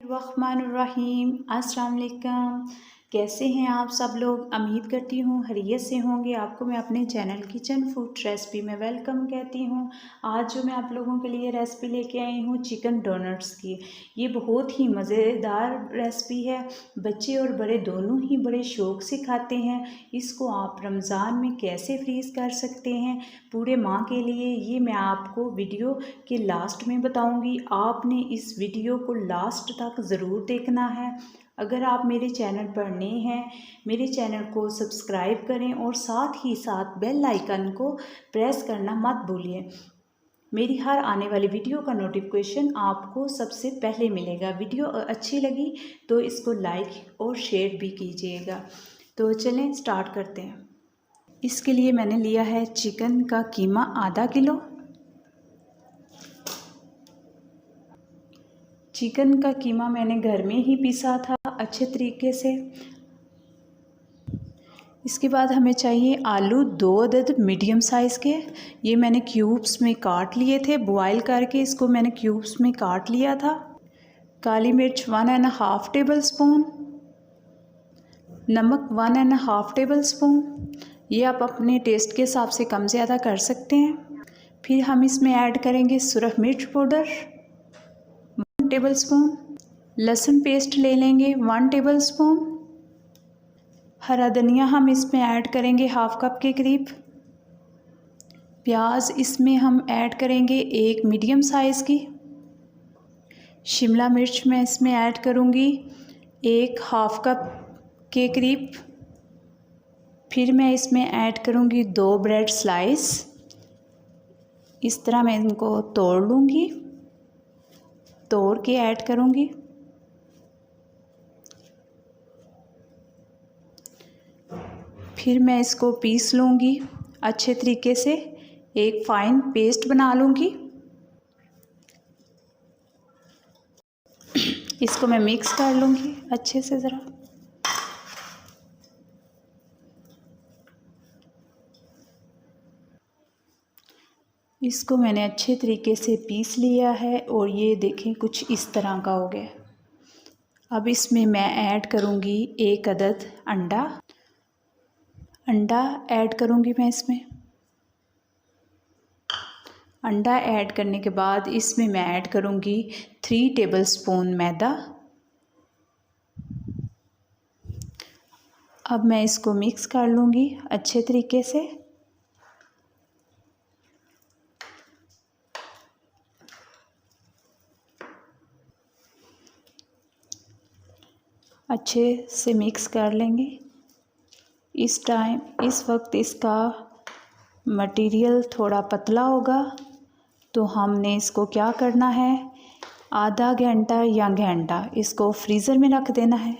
रहमानुर्रहीम। अस्सलाम वालेकुम। कैसे हैं आप सब लोग? उम्मीद करती हूँ खैरियत से होंगे। आपको मैं अपने चैनल किचन फूड रेसिपी में वेलकम कहती हूँ। आज जो मैं आप लोगों के लिए रेसिपी लेके आई हूँ चिकन डोनट्स की। ये बहुत ही मज़ेदार रेसिपी है। बच्चे और बड़े दोनों ही बड़े शौक़ से खाते हैं। इसको आप रमज़ान में कैसे फ्रीज़ कर सकते हैं पूरे माह के लिए, ये मैं आपको वीडियो के लास्ट में बताऊंगी। आपने इस वीडियो को लास्ट तक ज़रूर देखना है। अगर आप मेरे चैनल पर नए हैं, मेरे चैनल को सब्सक्राइब करें और साथ ही साथ बेल आइकन को प्रेस करना मत भूलिए। मेरी हर आने वाली वीडियो का नोटिफिकेशन आपको सबसे पहले मिलेगा। वीडियो अच्छी लगी तो इसको लाइक और शेयर भी कीजिएगा। तो चलें स्टार्ट करते हैं। इसके लिए मैंने लिया है चिकन का कीमा आधा किलो। चिकन का कीमा मैंने घर में ही पीसा था अच्छे तरीके से। इसके बाद हमें चाहिए आलू 2 अदद मीडियम साइज़ के। ये मैंने क्यूब्स में काट लिए थे, बॉयल करके इसको मैंने क्यूब्स में काट लिया था। काली मिर्च 1½ टेबल स्पून, नमक 1½ टेबल स्पून। ये आप अपने टेस्ट के हिसाब से कम ज़्यादा कर सकते हैं। फिर हम इसमें ऐड करेंगे सुरख मिर्च पाउडर 1 टेबल स्पून। लहसुन पेस्ट ले लेंगे 1 टेबल स्पून। हरा धनिया हम इसमें ऐड करेंगे ½ कप के करीब। प्याज इसमें हम ऐड करेंगे 1 मीडियम साइज़ की। शिमला मिर्च मैं इसमें ऐड करूँगी 1½ कप के करीब। फिर मैं इसमें ऐड करूँगी 2 ब्रेड स्लाइस। इस तरह मैं इनको तोड़ लूँगी, तोड़ के ऐड करूँगी। फिर मैं इसको पीस लूँगी अच्छे तरीके से, एक फ़ाइन पेस्ट बना लूँगी। इसको मैं मिक्स कर लूँगी अच्छे से ज़रा। इसको मैंने अच्छे तरीके से पीस लिया है और ये देखें कुछ इस तरह का हो गया। अब इसमें मैं ऐड करूँगी 1 अदद अंडा ऐड करूँगी मैं इसमें। अंडा ऐड करने के बाद इसमें मैं ऐड करूँगी 3 टेबलस्पून मैदा। अब मैं इसको मिक्स कर लूँगी अच्छे तरीके से। अच्छे से मिक्स कर लेंगे। इस वक्त इसका मटेरियल थोड़ा पतला होगा, तो हमने इसको क्या करना है, आधा घंटा या घंटा इसको फ्रीज़र में रख देना है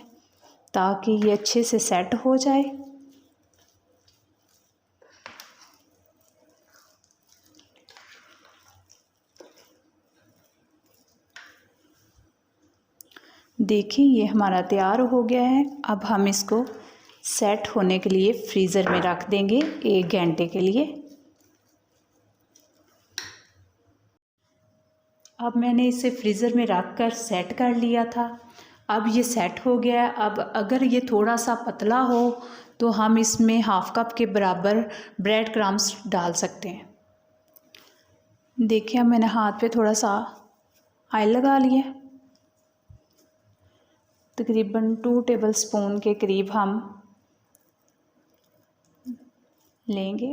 ताकि ये अच्छे से सेट हो जाए। देखिए ये हमारा तैयार हो गया है। अब हम इसको सेट होने के लिए फ्रीज़र में रख देंगे 1 घंटे के लिए। अब मैंने इसे फ्रीज़र में रख कर सेट कर लिया था। अब ये सेट हो गया है। अब अगर ये थोड़ा सा पतला हो तो हम इसमें ½ कप के बराबर ब्रेड क्रम्स डाल सकते हैं। देखिए अब मैंने हाथ पे थोड़ा सा ऑयल लगा लिया। तकरीबन 2 टेबलस्पून के करीब हम लेंगे।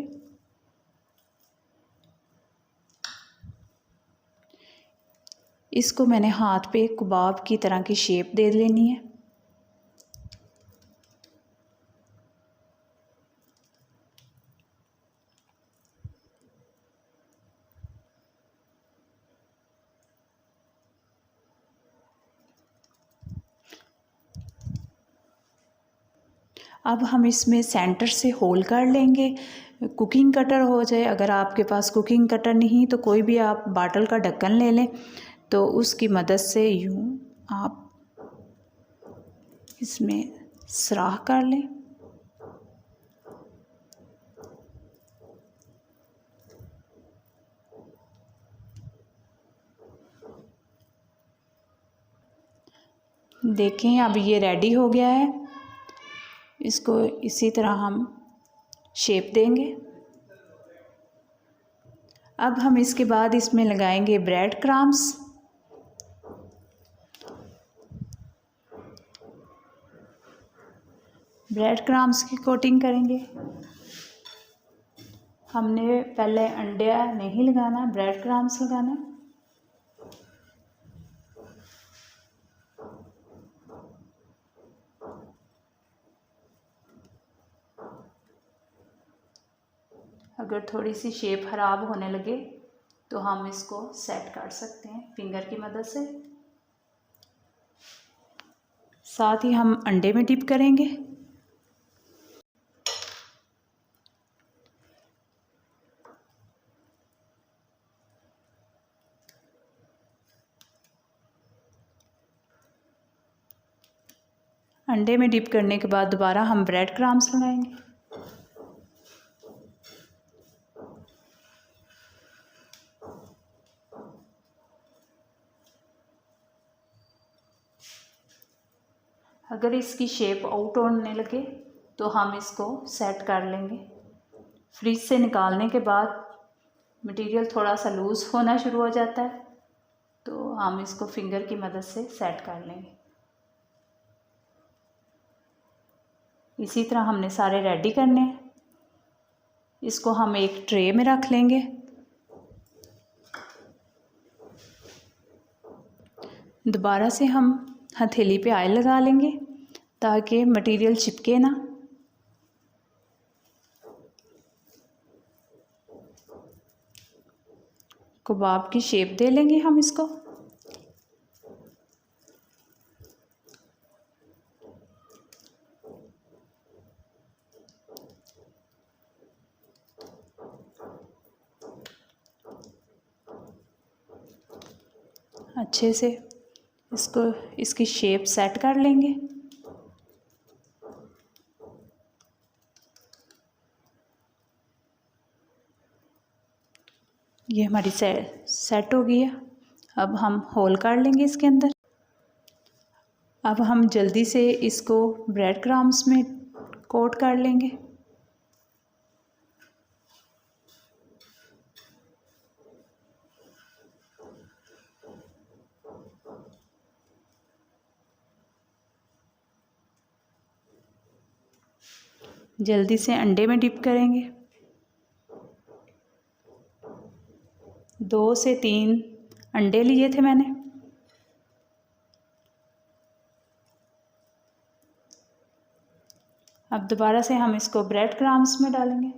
इसको मैंने हाथ पे कबाब की तरह की शेप दे लेनी है। अब हम इसमें सेंटर से होल कर लेंगे। कुकिंग कटर हो जाए, अगर आपके पास कुकिंग कटर नहीं तो कोई भी आप बाटल का ढक्कन ले लें, तो उसकी मदद से यूँ आप इसमें सुराख कर लें। देखें अब ये रेडी हो गया है। इसको इसी तरह हम शेप देंगे। अब हम इसके बाद इसमें लगाएंगे ब्रेड क्रम्स। ब्रेड क्रम्स की कोटिंग करेंगे। हमने पहले अंडा नहीं लगाना, ब्रेड क्रम्स लगाना। अगर थोड़ी सी शेप ख़राब होने लगे तो हम इसको सेट कर सकते हैं फिंगर की मदद से। साथ ही हम अंडे में डिप करेंगे। अंडे में डिप करने के बाद दोबारा हम ब्रेड क्रम्स लगाएंगे। अगर इसकी शेप आउट होने लगे तो हम इसको सेट कर लेंगे। फ्रिज से निकालने के बाद मटेरियल थोड़ा सा लूज़ होना शुरू हो जाता है तो हम इसको फिंगर की मदद से सेट कर लेंगे। इसी तरह हमने सारे रेडी करने हैं। इसको हम एक ट्रे में रख लेंगे। दोबारा से हम हथेली पे ऑयल लगा लेंगे ताकि मटेरियल चिपके ना। कबाब की शेप दे लेंगे हम इसको। अच्छे से इसकी शेप सेट कर लेंगे। ये हमारी सेट हो गई है। अब हम होल कर लेंगे इसके अंदर। अब हम जल्दी से इसको ब्रेड क्रम्स में कोट कर लेंगे। जल्दी से अंडे में डिप करेंगे। 2 से 3 अंडे लिए थे मैंने। अब दोबारा से हम इसको ब्रेड क्रम्स में डालेंगे।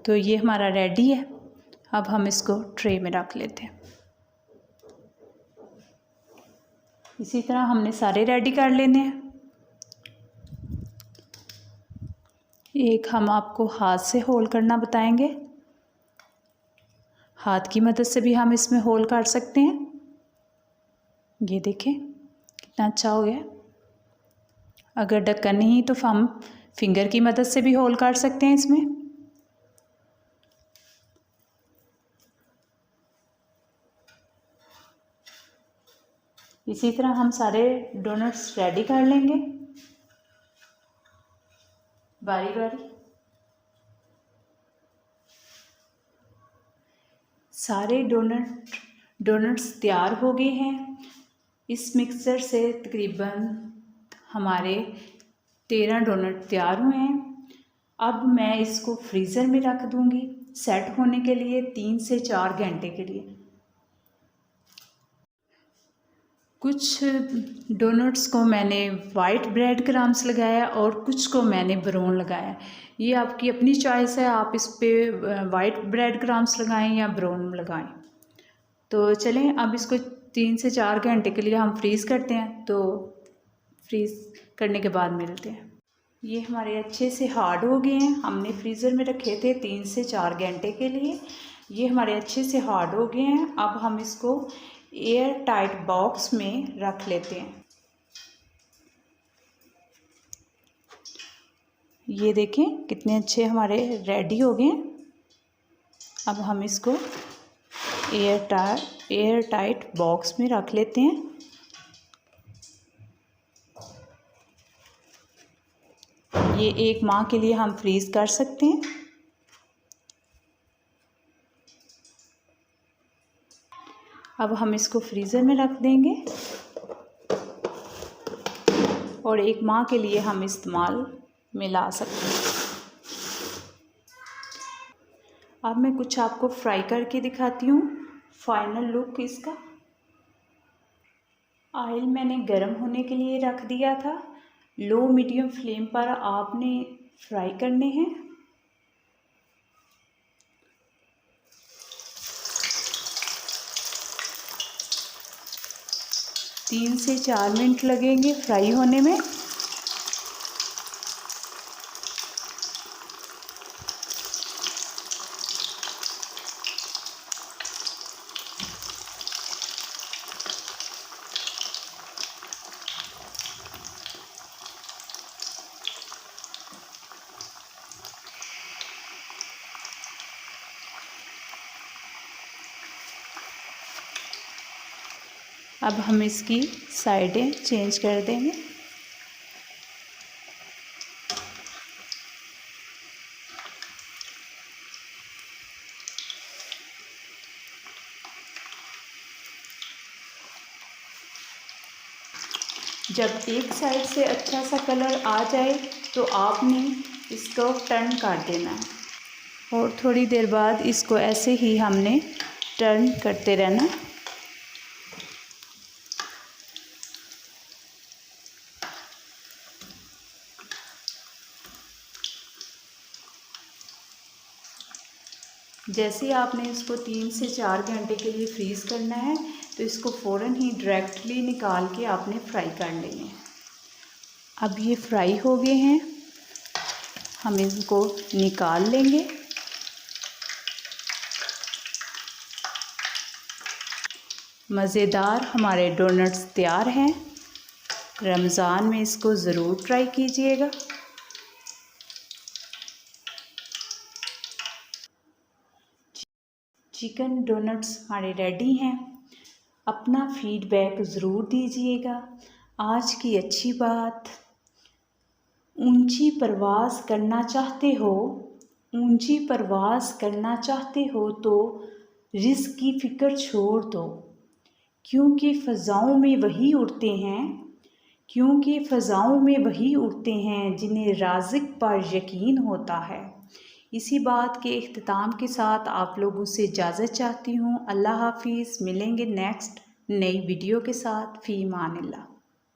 तो ये हमारा रेडी है। अब हम इसको ट्रे में रख लेते हैं। इसी तरह हमने सारे रेडी कर लेने हैं। एक हम आपको हाथ से होल करना बताएंगे। हाथ की मदद से भी हम इसमें होल कर सकते हैं। ये देखें कितना अच्छा हो गया। अगर ढक्कन नहीं तो हम फिंगर की मदद से भी होल कर सकते हैं इसमें। इसी तरह हम सारे डोनट्स रेडी कर लेंगे बारी बारी। सारे डोनट्स तैयार हो गए हैं। इस मिक्सचर से तकरीबन हमारे 13 डोनट तैयार हुए हैं। अब मैं इसको फ्रीज़र में रख दूंगी सेट होने के लिए 3 से 4 घंटे के लिए। कुछ डोनट्स को मैंने वाइट ब्रेड क्रम्स लगाया और कुछ को मैंने ब्राउन लगाया। ये आपकी अपनी चॉइस है, आप इस पे वाइट ब्रेड क्रम्स लगाएं या ब्राउन लगाएं। तो चलें अब इसको 3 से 4 घंटे के लिए हम फ्रीज़ करते हैं। तो फ्रीज़ करने के बाद मिलते हैं। ये हमारे अच्छे से हार्ड हो गए हैं। हमने फ्रीज़र में रखे थे 3 से 4 घंटे के लिए। ये हमारे अच्छे से हार्ड हो गए हैं। अब हम इसको एयर टाइट बॉक्स में रख लेते हैं। ये देखें कितने अच्छे हमारे रेडी हो गए हैं। अब हम इसको एयर टाइट बॉक्स में रख लेते हैं। ये 1 माह के लिए हम फ्रीज़ कर सकते हैं। अब हम इसको फ्रीज़र में रख देंगे और 1 माह के लिए हम इस्तेमाल में ला सकते हैं। अब मैं कुछ आपको फ्राई करके दिखाती हूँ फाइनल लुक इसका। ऑयल मैंने गरम होने के लिए रख दिया था। लो मीडियम फ्लेम पर आपने फ्राई करने हैं। तीन से 4 मिनट लगेंगे फ्राई होने में। अब हम इसकी साइडें चेंज कर देंगे। जब एक साइड से अच्छा सा कलर आ जाए तो आपने इसको टर्न कर देना है और थोड़ी देर बाद इसको ऐसे ही हमने टर्न करते रहना। जैसे ही आपने इसको 3 से 4 घंटे के लिए फ्रीज़ करना है तो इसको फ़ौरन ही डायरेक्टली निकाल के आपने फ्राई कर लेने हैं। अब ये फ्राई हो गए हैं, हम इनको निकाल लेंगे। मज़ेदार हमारे डोनट्स तैयार हैं। रमज़ान में इसको ज़रूर ट्राई कीजिएगा। चिकन डोनट्स हमारे रेडी हैं। अपना फीडबैक ज़रूर दीजिएगा। आज की अच्छी बात, ऊंची परवाज़ करना चाहते हो तो रिस्क की फ़िक्र छोड़ दो, क्योंकि फ़ज़ाओं में वही उड़ते हैं जिन्हें राज़िक पर यकीन होता है। इसी बात के इख्तिताम के साथ आप लोगों से इजाज़त चाहती हूँ। अल्लाह हाफिज़। मिलेंगे नेक्स्ट नई वीडियो के साथ। फ़ी अमान अल्लाह।